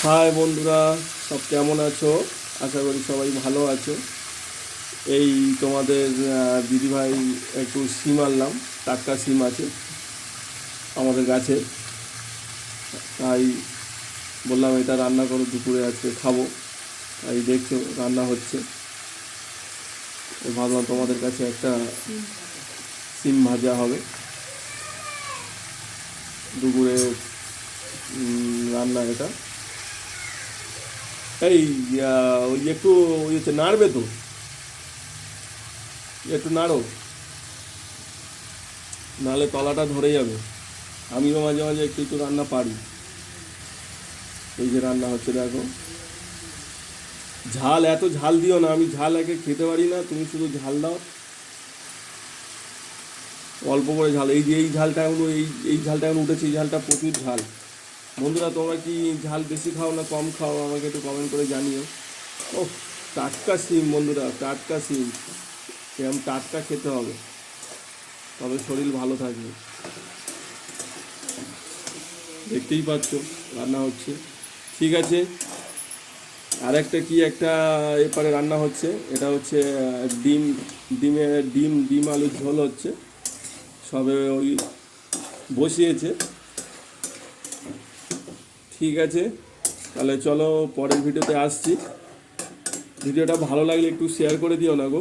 High বন্ধুরা, সব কেমন আছো? আশা করি সবাই ভালো আছো। এই তোমাদের দিদিভাই একটু সিম আনলাম, টাটকা সিম আছে আমাদের গাছে, তাই বললাম এটা রান্না করো, দুপুরে আজকে খাবো। তাই দেখছো রান্না হচ্ছে। তো ভাবলাম তোমাদের কাছে একটা সিম ভাজা হবে দুপুরে, রান্না এটা। এই ওই একটু ওই হচ্ছে নাড়বে তো, একটু নাড়ো, নাহলে তলাটা ধরে যাবে। আমিও মাঝে মাঝে একটু একটু রান্না পারি। এই যে রান্না হচ্ছে দেখো। ঝাল এত ঝাল দিও না, আমি ঝাল একে খেতে পারি না, তুমি শুধু ঝাল দাও, অল্প করে ঝাল। এই যে এই ঝালটা এখন এই ঝালটা এখন উঠেছে, এই ঝালটা প্রচুর ঝাল। বন্ধুরা তোমরা কি ঝাল বেশি খাও না কম খাও আমাকে একটু কমেন্ট করে জানিও। ও, টাটকা সিম বন্ধুরা, টাটকা সিম, এরকম টাটকা খেতে হবে, তবে শরীর ভালো থাকবে। দেখতেই পাচ্ছ রান্না হচ্ছে। ঠিক আছে, আর একটা কি একটা এপারে রান্না হচ্ছে, এটা হচ্ছে ডিম, ডিম আলুর ঝোল হচ্ছে, সবে ওই বসিয়েছে। ঠিক আছে, তাহলে চলো পরের ভিডিওতে আসছি। ভিডিওটা ভালো লাগলে একটু শেয়ার করে দিও না গো।